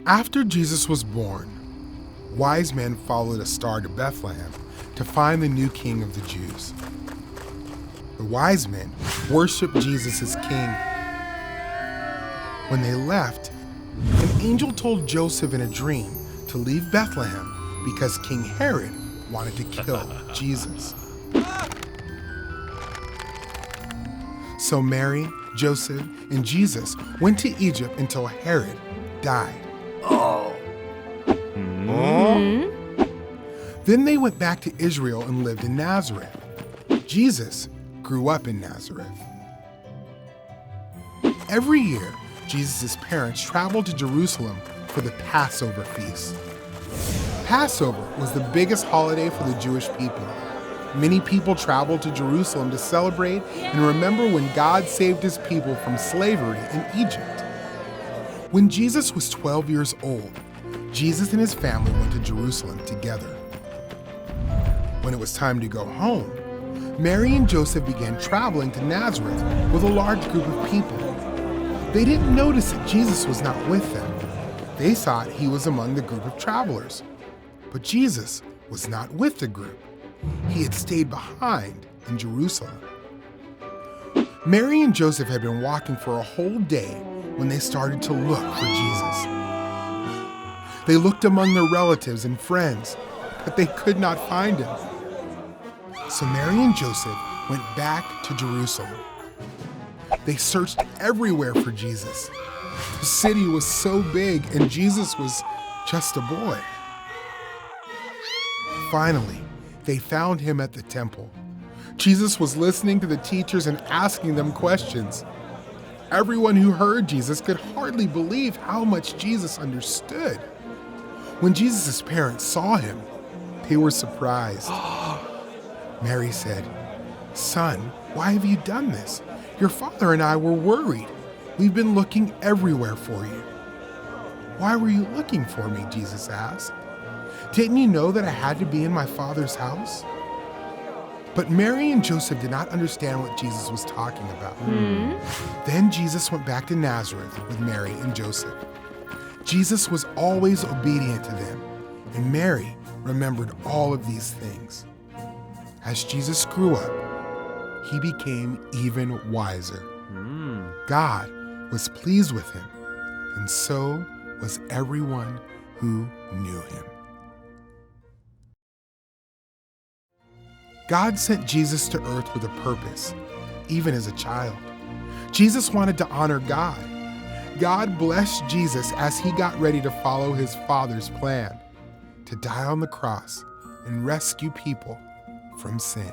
After Jesus was born, wise men followed a star to Bethlehem to find the new king of the Jews. The wise men worshiped Jesus as king. When they left, an angel told Joseph in a dream to leave Bethlehem because King Herod wanted to kill Jesus. So Mary, Joseph, and Jesus went to Egypt until Herod died. Then they went back to Israel and lived in Nazareth. Jesus grew up in Nazareth. Every year, Jesus' parents traveled to Jerusalem for the Passover feast. Passover was the biggest holiday for the Jewish people. Many people traveled to Jerusalem to celebrate and remember when God saved his people from slavery in Egypt. When Jesus was 12 years old, Jesus and his family went to Jerusalem together. When it was time to go home, Mary and Joseph began traveling to Nazareth with a large group of people. They didn't notice that Jesus was not with them. They thought he was among the group of travelers. But Jesus was not with the group. He had stayed behind in Jerusalem. Mary and Joseph had been walking for a whole day when they started to look for Jesus. They looked among their relatives and friends, but they could not find him. So Mary and Joseph went back to Jerusalem. They searched everywhere for Jesus. The city was so big and Jesus was just a boy. Finally, they found him at the temple. Jesus was listening to the teachers and asking them questions. Everyone who heard Jesus could hardly believe how much Jesus understood. When Jesus' parents saw him, they were surprised. Mary said, "Son, why have you done this? Your father and I were worried. We've been looking everywhere for you." "Why were you looking for me?" Jesus asked. "Didn't you know that I had to be in my Father's house?" But Mary and Joseph did not understand what Jesus was talking about. Then Jesus went back to Nazareth with Mary and Joseph. Jesus was always obedient to them, and Mary remembered all of these things. As Jesus grew up, he became even wiser. God was pleased with him, and so was everyone who knew him. God sent Jesus to earth with a purpose, even as a child. Jesus wanted to honor God. God blessed Jesus as he got ready to follow his Father's plan, to die on the cross and rescue people from sin.